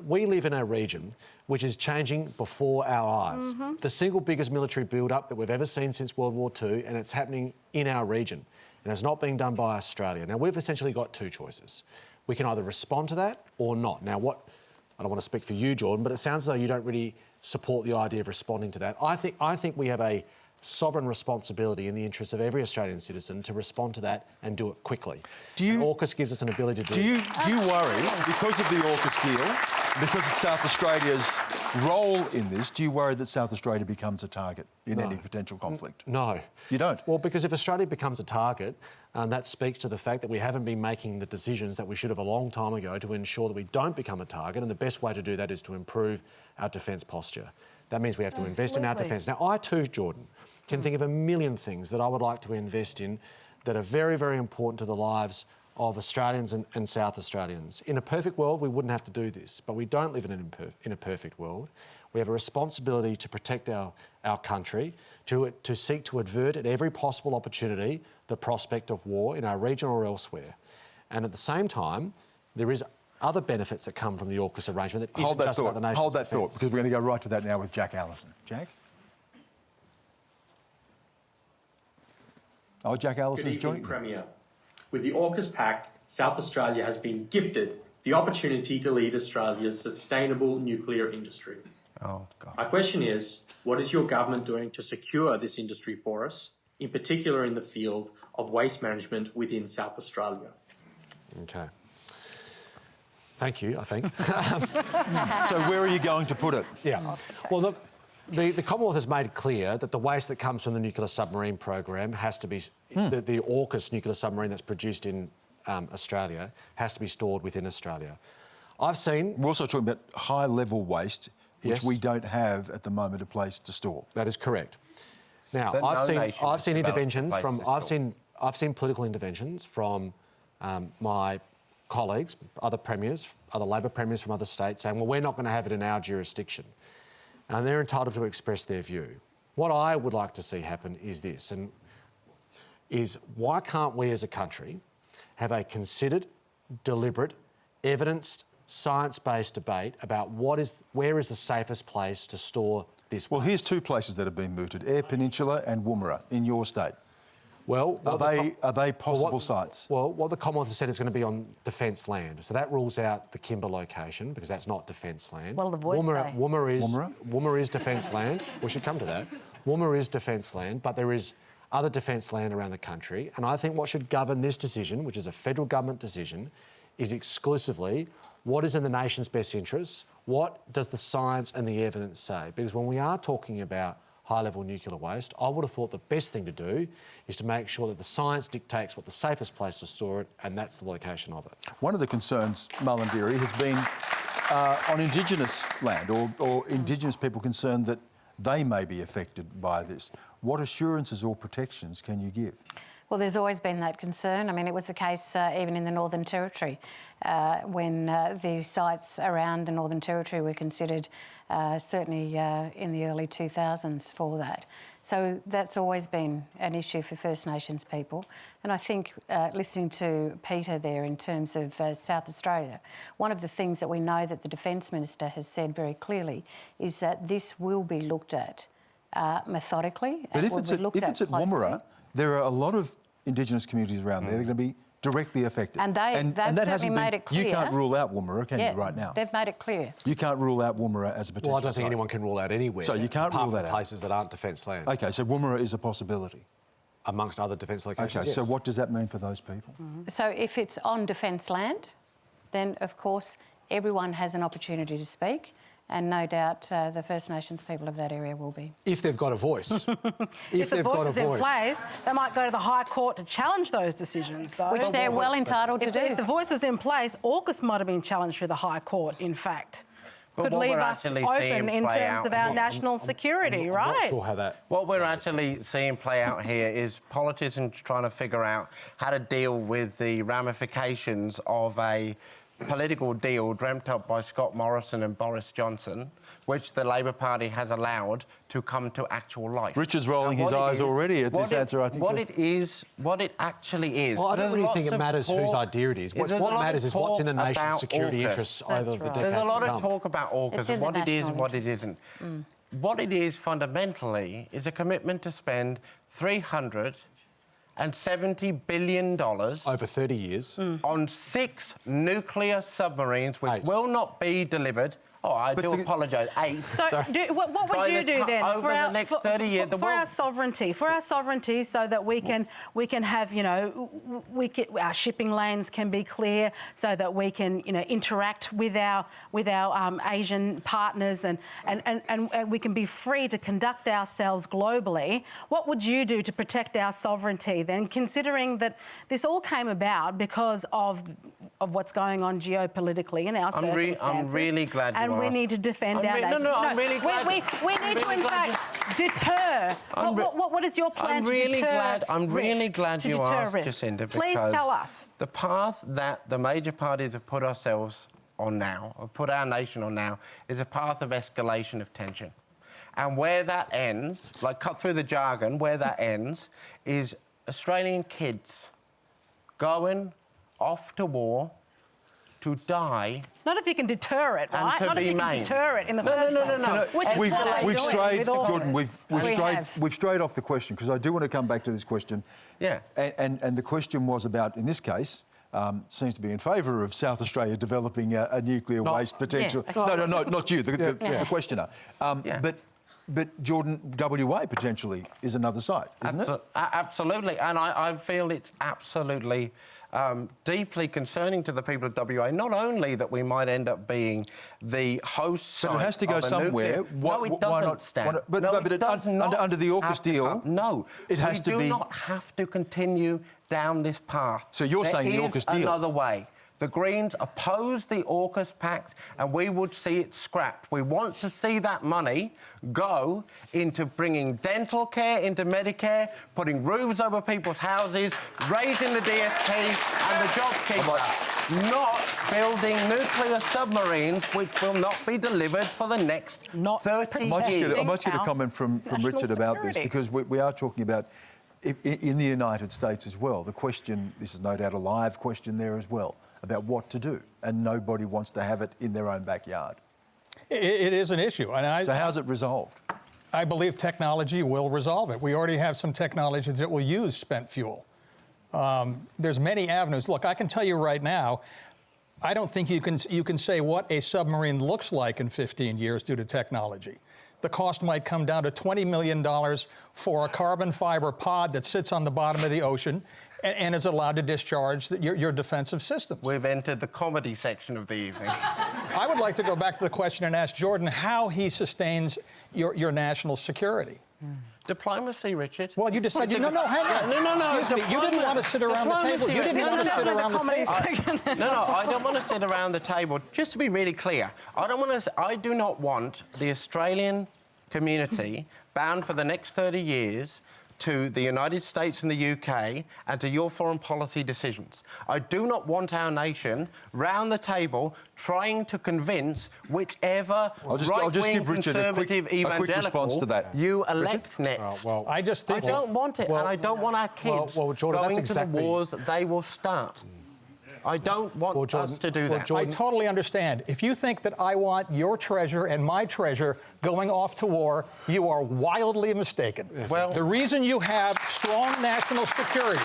We live in a region which is changing before our eyes. The single biggest military build-up that we've ever seen since World War II, and it's happening in our region. And it's not being done by Australia. Now, we've essentially got two choices. We can either respond to that or not. Now, I don't want to speak for you, Jordon, but it sounds as though you don't really support the idea of responding to that. I think we have a sovereign responsibility in the interest of every Australian citizen to respond to that and do it quickly. And AUKUS gives us an ability to do it. Do you worry, because of the AUKUS deal, because of South Australia's role in this, do you worry that South Australia becomes a target in any potential conflict? No. You don't? Well, because if Australia becomes a target, that speaks to the fact that we haven't been making the decisions that we should have a long time ago to ensure that we don't become a target, and the best way to do that is to improve our defence posture. That means we have to invest in our defence. Now, I too, Jordon, can think of a million things that I would like to invest in that are very, very important to the lives of Australians and South Australians. In a perfect world, we wouldn't have to do this, but we don't live in a perfect world. We have a responsibility to protect our country, to seek to avert at every possible opportunity the prospect of war in our region or elsewhere. And at the same time, there is other benefits that come from the AUKUS arrangement that isn't just about the nation's Hold that thought, defence. because we're going to go right to that now with Jack Allison. Jack? Oh, Jack Allison's joining. Premier. With the AUKUS Pact, South Australia has been gifted the opportunity to lead Australia's sustainable nuclear industry. Oh, God. My question is, what is your government doing to secure this industry for us, in particular in the field of waste management within South Australia? Okay. Thank you, I think. So where are you going to put it? Yeah. Well, look, the Commonwealth has made clear that the waste that comes from the nuclear submarine program has to be... The AUKUS nuclear submarine that's produced in Australia has to be stored within Australia. I've seen... We're also talking about high-level waste, which we don't have at the moment a place to store. That is correct. Now, I've seen interventions from... I've seen political interventions from my colleagues, other premiers, other Labor premiers from other states saying, well, we're not going to have it in our jurisdiction. And they're entitled to express their view. What I would like to see happen is this, and is why can't we as a country have a considered, deliberate, evidenced, science-based debate about where is the safest place to store this waste? Well, here's two places that have been mooted, Eyre Peninsula and Woomera in your state. Well, Are they possible sites? Well, what the Commonwealth has said is going to be on defence land. So that rules out the Kimber location because that's not defence land. Well, the Voice say. Woomera is defence land. We should come to that. Woomera is defence land, but there is other defence land around the country. And I think what should govern this decision, which is a federal government decision, is exclusively what is in the nation's best interests, what does the science and the evidence say? Because when we are talking about high-level nuclear waste, I would have thought the best thing to do is to make sure that the science dictates what the safest place to store it, and that's the location of it. One of the concerns, Malarndirri, has been on Indigenous land or Indigenous people concerned that they may be affected by this. What assurances or protections can you give? Well, there's always been that concern. I mean, it was the case even in the Northern Territory when the sites around the Northern Territory were considered certainly in the early 2000s for that. So that's always been an issue for First Nations people. And I think listening to Peter there in terms of South Australia, one of the things that we know that the Defence Minister has said very clearly is that this will be looked at methodically. But if it's at Woomera, there are a lot of Indigenous communities around there that are going to be directly affected. And that hasn't been, made it clear. You can't rule out Woomera, can you, right now? They've made it clear. You can't rule out Woomera as a potential Well, I don't think site. anyone can rule out anywhere. So you can't rule that out? Places that aren't defence land. OK, so Woomera is a possibility? Amongst other defence locations, OK, yes. so what does that mean for those people? So if it's on defence land, then of course everyone has an opportunity to speak. And no doubt the First Nations people of that area will be. If they've got a voice. If the voice is in place, they might go to the High Court to challenge those decisions, though. Which they're well entitled to do. If the voice was in place, AUKUS might have been challenged through the High Court, in fact. Could leave us open in terms of our national security, right? I'm not sure how that... What we're actually seeing play out here is politicians trying to figure out how to deal with the ramifications of a political deal dreamt up by Scott Morrison and Boris Johnson, which the Labor Party has allowed to come to actual life. Richard's rolling his eyes already at this answer, I think. What it actually is... Well, I don't really think it matters whose idea it is. What matters is what's in the nation's security interests over the decades to come. There's a lot of talk about AUKUS and what it is and what it isn't. What it is fundamentally is a commitment to spend $370 billion over 30 years on 6 nuclear submarines which will not be delivered. Oh, I do apologise. 8. So, what would you do then over the next 30 years? For our sovereignty, so that we can have, you know, our shipping lanes can be clear, so that we can, you know, interact with our Asian partners, and we can be free to conduct ourselves globally. What would you do to protect our sovereignty then, considering that this all came about because of what's going on geopolitically in our circumstances? I'm really glad you asked. We need to defend our nation. I'm really glad. We need to, in fact, deter. What is your plan to deter I'm really glad you asked, Jacinta, because please tell us. The path that the major parties have put ourselves on now, have put our nation on now, is a path of escalation of tension. And where that ends, like cut through the jargon, where that ends is Australian kids going off to war to die. Not if you can deter it, right? Not if you can deter it in the first place. No. We've strayed, Jordon. We've strayed off the question, because I do want to come back to this question. Yeah. And the question was about, in this case, seems to be in favour of South Australia developing a nuclear waste potential. Yeah. No, not you, the questioner. But Jordon, WA potentially is another site, isn't it? Absolutely, and I feel it's absolutely deeply concerning to the people of WA, not only that we might end up being the host site. But it has to go somewhere. No, it doesn't, Stan. But under the AUKUS deal, no, it has to be. We do not have to continue down this path. So you're saying the AUKUS deal? There is another way. The Greens oppose the AUKUS Pact and we would see it scrapped. We want to see that money go into bringing dental care into Medicare, putting roofs over people's houses, raising the DST and the JobKeeper, not building nuclear submarines which will not be delivered for the next 30 years. I might get a comment from Richard about this, because we are talking about in the United States as well. The question, this is no doubt a live question there as well, about what to do, and nobody wants to have it in their own backyard. It is an issue. So how's it resolved? I believe technology will resolve it. We already have some technologies that will use spent fuel. There's many avenues. Look, I can tell you right now, I don't think you can say what a submarine looks like in 15 years due to technology. The cost might come down to $20 million for a carbon fiber pod that sits on the bottom of the ocean and is allowed to discharge your defensive systems. We've entered the comedy section of the evening. I would like to go back to the question and ask Jordon how he sustains your national security. Diplomacy, Richard. Well, you decided... No, hang on. No. Excuse me. You didn't want to sit around the table. You didn't want to sit around the table. No, I don't want to sit around the table. Just to be really clear, I do not want the Australian community bound for the next 30 years to the United States and the UK and to your foreign policy decisions. I do not want our nation round the table trying to convince whichever right-wing conservative evangelical response to that. you elect next. I just think... I don't want it, and I don't want our kids Jordon, going to the wars they will start. I don't want us to do that. I totally understand. If you think that I want your treasure and my treasure going off to war, you are wildly mistaken. Yes. Well, the reason you have strong national security,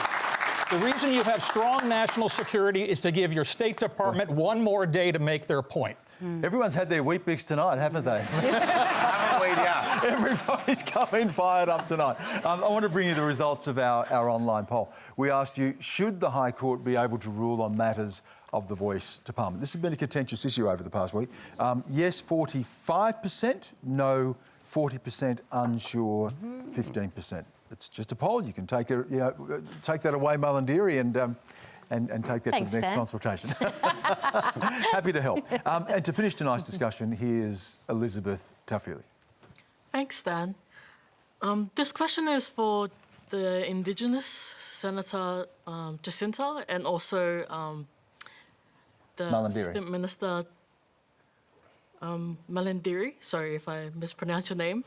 is to give your State Department one more day to make their point. Everyone's had their Weet-Bix tonight, haven't they? Haven't we? Yeah. Everybody's coming fired up tonight. I want to bring you the results of our online poll. We asked you, should the High Court be able to rule on matters of the voice to Parliament? This has been a contentious issue over the past week. Yes, 45%. No, 40%. Unsure, 15%. It's just a poll. You can take that away, Malarndirri, and take that to the next consultation. Happy to help. And to finish tonight's discussion, here's Elizabeth Tafili. Thanks, Dan. This question is for the Indigenous Senator Jacinta and also the Assistant Minister Malarndirri. Sorry if I mispronounced your name.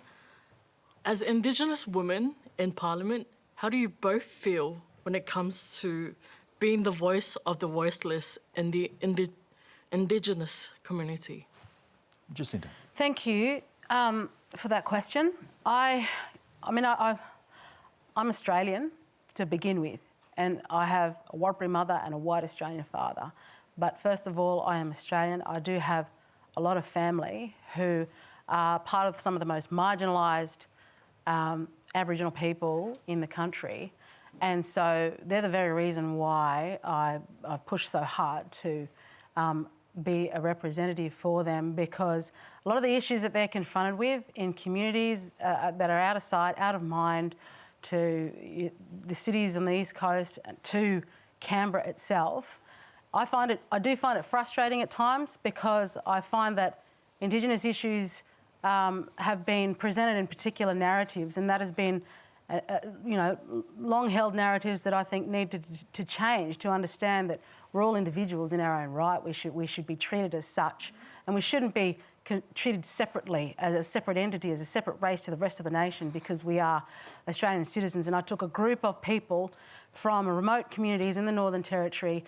As Indigenous women in Parliament, how do you both feel when it comes to being the voice of the voiceless in the Indigenous community? Jacinta. Thank you for that question. I'm Australian to begin with, and I have a Warrapari mother and a white Australian father. But first of all, I am Australian. I do have a lot of family who are part of some of the most marginalised Aboriginal people in the country. And so they're the very reason why I've pushed so hard to be a representative for them, because a lot of the issues that they're confronted with in communities that are out of sight, out of mind, to the cities on the East Coast, to Canberra itself, I do find it frustrating at times, because I find that Indigenous issues have been presented in particular narratives, and that has been long-held narratives that I think need to change, to understand that we're all individuals in our own right. We should be treated as such, and we shouldn't be treated separately, as a separate entity, as a separate race to the rest of the nation, because we are Australian citizens. And I took a group of people from remote communities in the Northern Territory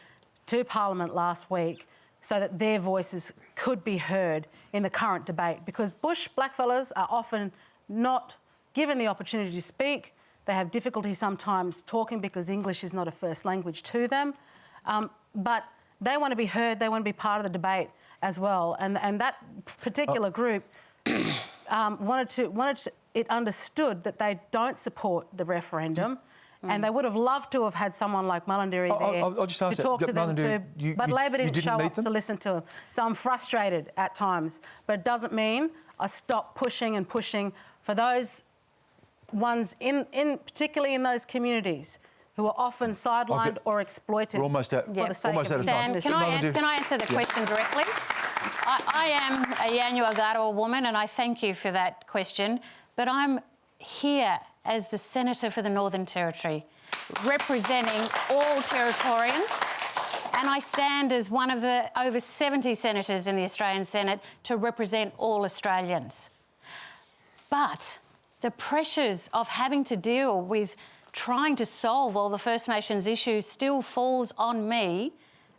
to Parliament last week so that their voices could be heard in the current debate, because Bush blackfellas are often not given the opportunity to speak. They have difficulty sometimes talking because English is not a first language to them. But they want to be heard, they want to be part of the debate as well. And that particular group it understood that they don't support the referendum. And they would have loved to have had someone like Malarndirri there to talk to them too. But Labor didn't show up to listen to them. So I'm frustrated at times. But it doesn't mean I stop pushing and pushing for those ones, particularly in those communities, who are often sidelined or exploited. We're almost out of time. Can I answer the question directly? I am a Yanyuwa Garawa woman, and I thank you for that question. But I'm here as the Senator for the Northern Territory, representing all Territorians, and I stand as one of the over 70 senators in the Australian Senate to represent all Australians. But the pressures of having to deal with trying to solve all the First Nations issues still falls on me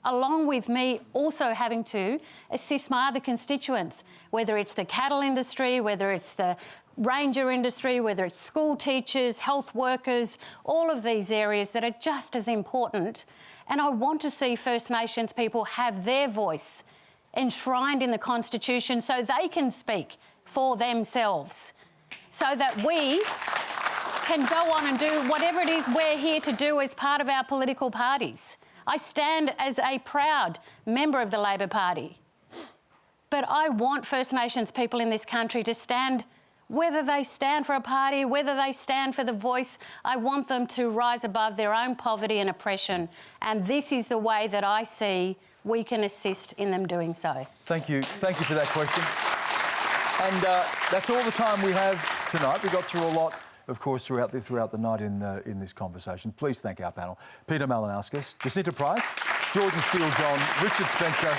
along with me also having to assist my other constituents, whether it's the cattle industry, whether it's the ranger industry, whether it's school teachers, health workers, all of these areas that are just as important. And I want to see First Nations people have their voice enshrined in the Constitution so they can speak for themselves, so that we can go on and do whatever it is we're here to do as part of our political parties. I stand as a proud member of the Labor Party, but I want First Nations people in this country to stand, whether they stand for a party, whether they stand for the voice, I want them to rise above their own poverty and oppression. And this is the way that I see we can assist in them doing so. Thank you. Thank you for that question. And that's all the time we have tonight. We got through a lot, of course, throughout the night in this conversation. Please thank our panel: Peter Malinauskas, Jacinta Price, Jordon Steele-John, Richard Spencer,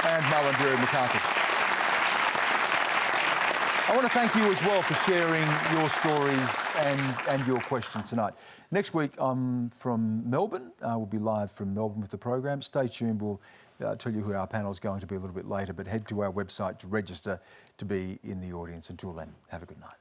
and Malarndirri McCarthy. I want to thank you as well for sharing your stories and your questions tonight. Next week, I'm from Melbourne. We'll be live from Melbourne with the program. Stay tuned. We'll tell you who our panel is going to be a little bit later, but head to our website to register to be in the audience. Until then, have a good night.